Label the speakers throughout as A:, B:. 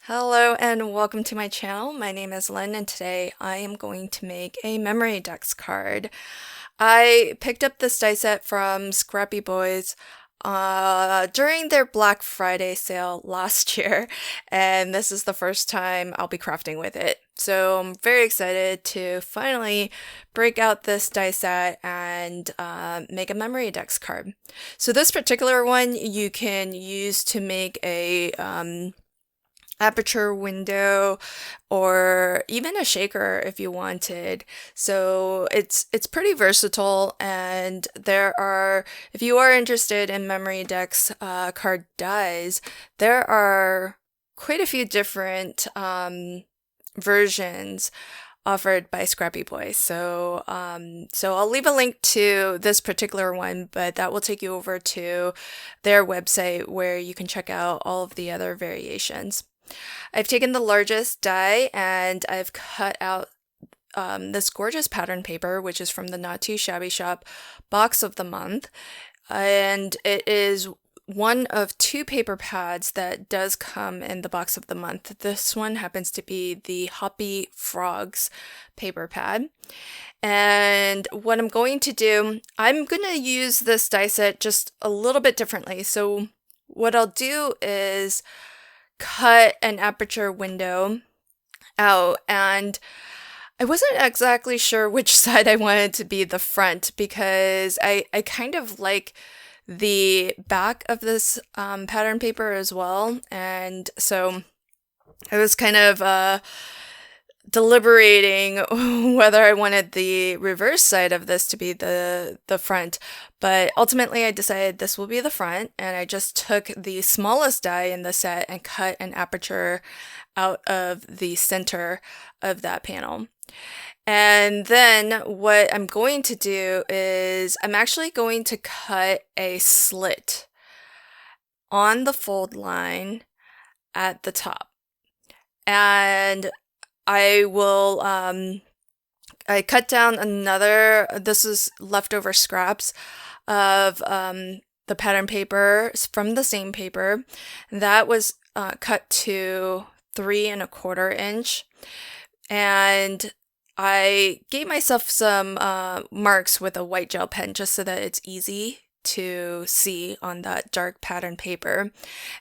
A: Hello and welcome to my channel. My name is Lynn and today I am going to make a Memory Dex card. I picked up this die set from Scrappy Boys during their Black Friday sale last year, and this is the first time I'll be crafting with it. So I'm very excited to finally break out this die set and make a Memory Dex card. So this particular one you can use to make a aperture window or even a shaker if you wanted. So it's pretty versatile, and there are, if you are interested in Memory Dex card dies, there are quite a few different versions offered by Scrappy Boy. So I'll leave a link to this particular one, but that will take you over to their website where you can check out all of the other variations. I've taken the largest die and I've cut out this gorgeous pattern paper, which is from the Not Too Shabby Shop box of the month. And it is one of two paper pads that does come in the box of the month. This one happens to be the Hoppy Frogs paper pad. And what I'm going to do, I'm going to use this die set just a little bit differently. So what I'll do is cut an aperture window out, and I wasn't exactly sure which side I wanted to be the front because I kind of like the back of this pattern paper as well, and so I was kind of deliberating whether I wanted the reverse side of this to be the front, but ultimately I decided this will be the front, and I just took the smallest die in the set and cut an aperture out of the center of that panel. And then what I'm going to do is I'm actually going to cut a slit on the fold line at the top. And I will, I cut down another, this is leftover scraps of the pattern paper from the same paper. That was cut to 3¼ inch. And I gave myself some marks with a white gel pen just so that it's easy to see on that dark pattern paper.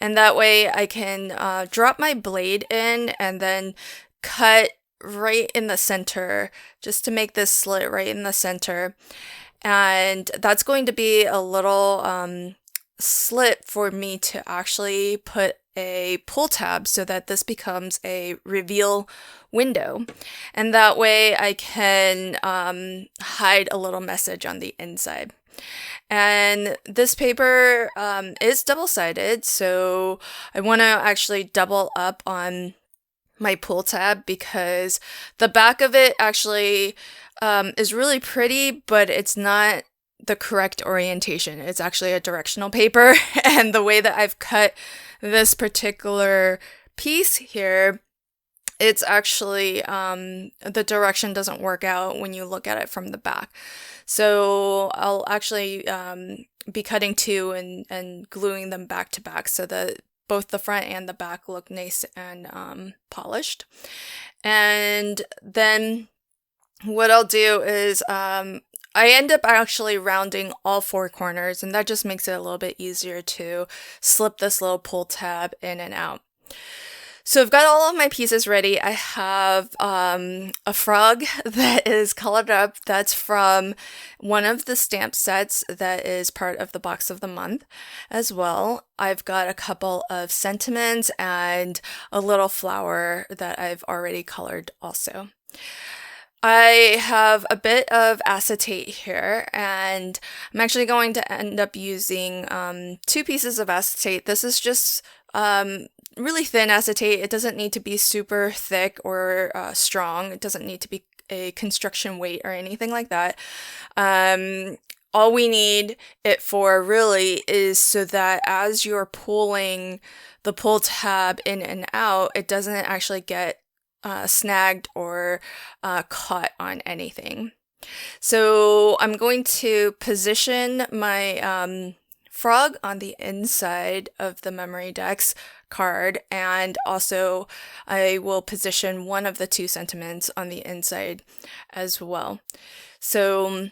A: And that way I can drop my blade in and then cut right in the center just to make this slit right in the center. And that's going to be a little slit for me to actually put a pull tab so that this becomes a reveal window. And that way I can hide a little message on the inside. And this paper is double-sided, so I want to actually double up on my pull tab because the back of it actually is really pretty, but it's not the correct orientation. It's actually a directional paper, and the way that I've cut this particular piece here, it's actually the direction doesn't work out when you look at it from the back. So I'll actually be cutting two and gluing them back to back so that both the front and the back look nice and polished. And then what I'll do is I end up actually rounding all four corners, and that just makes it a little bit easier to slip this little pull tab in and out. So I've got all of my pieces ready. I have a frog that is colored up. That's from one of the stamp sets that is part of the box of the month as well. I've got a couple of sentiments and a little flower that I've already colored also. I have a bit of acetate here, and I'm actually going to end up using 2 pieces of acetate. This is just really thin acetate. It doesn't need to be super thick or strong. It doesn't need to be a construction weight or anything like that. All we need it for really is so that as you're pulling the pull tab in and out, it doesn't actually get snagged or caught on anything. So I'm going to position my frog on the inside of the Memory Dex card, and also I will position one of the two sentiments on the inside as well. So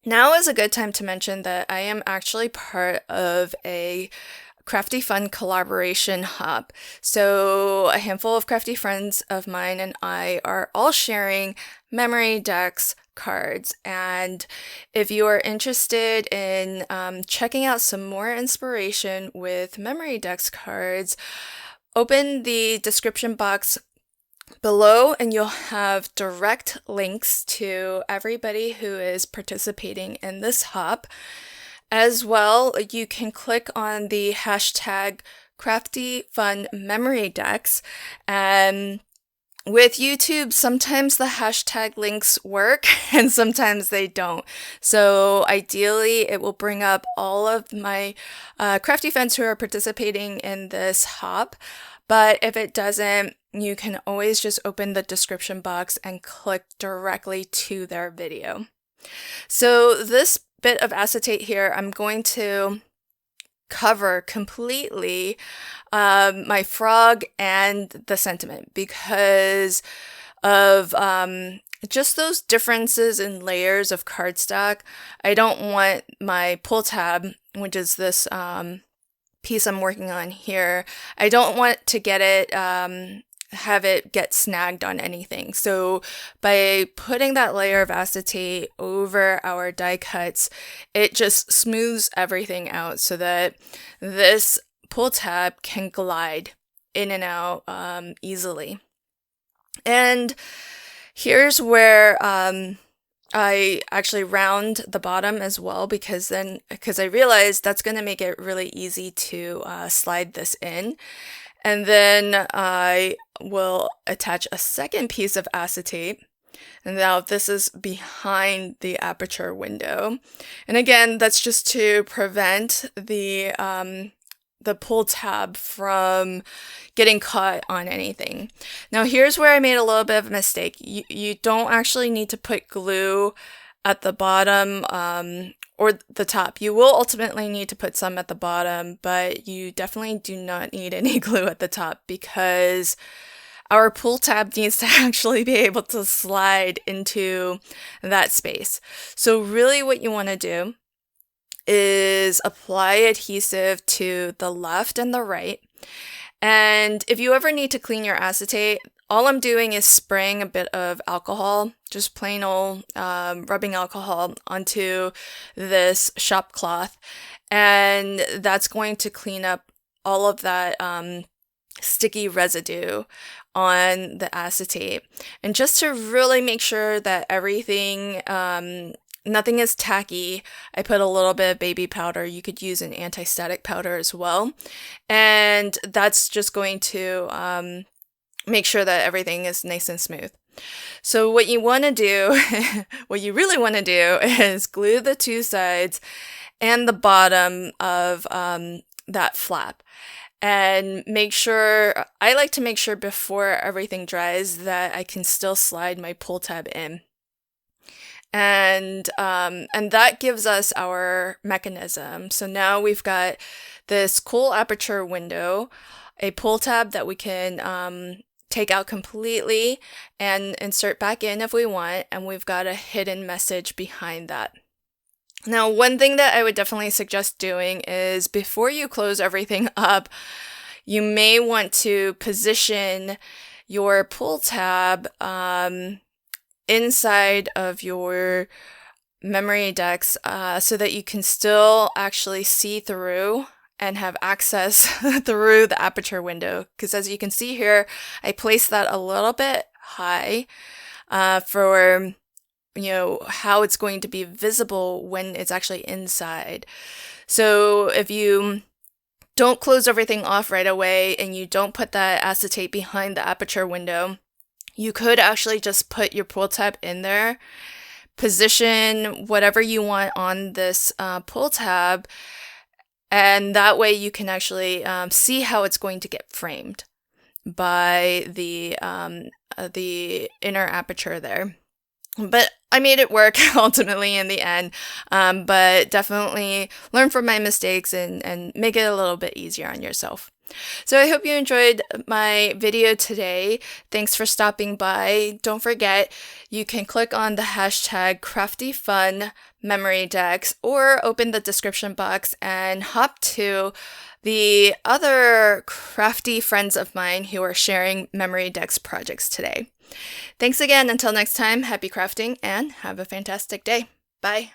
A: now is a good time to mention that I am actually part of a Crafty Fun Collaboration Hop. So a handful of crafty friends of mine and I are all sharing Memory Dex cards. And if you are interested in checking out some more inspiration with Memory Dex cards, open the description box below and you'll have direct links to everybody who is participating in this hop. As well, you can click on the hashtag Crafty Fun Memory Dex, and with YouTube, sometimes the hashtag links work and sometimes they don't. So ideally, it will bring up all of my crafty friends who are participating in this hop. But if it doesn't, you can always just open the description box and click directly to their video. So this bit of acetate here, I'm going to cover completely my frog and the sentiment because of just those differences in layers of cardstock. I don't want my pull tab, which is this piece I'm working on here, I don't want to get it have it get snagged on anything. So by putting that layer of acetate over our die cuts, it just smooths everything out so that this pull tab can glide in and out easily. And here's where I actually round the bottom as well because I realized that's going to make it really easy to slide this in. And then I will attach a second piece of acetate. And now this is behind the aperture window. And again, that's just to prevent the pull tab from getting caught on anything. Now here's where I made a little bit of a mistake. You don't actually need to put glue at the bottom or the top. You will ultimately need to put some at the bottom, but you definitely do not need any glue at the top because our pull tab needs to actually be able to slide into that space. So really what you want to do is apply adhesive to the left and the right. And if you ever need to clean your acetate, all I'm doing is spraying a bit of alcohol, just plain old rubbing alcohol onto this shop cloth. And that's going to clean up all of that sticky residue on the acetate. And just to really make sure that everything, nothing is tacky, I put a little bit of baby powder. You could use an anti-static powder as well. And that's just going to make sure that everything is nice and smooth. So what you want to do, what you really want to do is glue the two sides and the bottom of that flap. And make sure, I like to make sure before everything dries that I can still slide my pull tab in. And that gives us our mechanism. So now we've got this cool aperture window, a pull tab that we can take out completely and insert back in if we want, and we've got a hidden message behind that. Now, one thing that I would definitely suggest doing is before you close everything up, you may want to position your pull tab inside of your Memory Dex so that you can still actually see through and have access through the aperture window. Because as you can see here, I placed that a little bit high for how it's going to be visible when it's actually inside. So if you don't close everything off right away and you don't put that acetate behind the aperture window, you could actually just put your pull tab in there, position whatever you want on this pull tab, and that way you can actually see how it's going to get framed by the inner aperture there. But I made it work ultimately in the end. But definitely learn from my mistakes and make it a little bit easier on yourself. So I hope you enjoyed my video today. Thanks for stopping by. Don't forget, you can click on the hashtag Crafty Fun Memory Dex or open the description box and hop to the other crafty friends of mine who are sharing Memory Dex projects today. Thanks again. Until next time, happy crafting and have a fantastic day. Bye.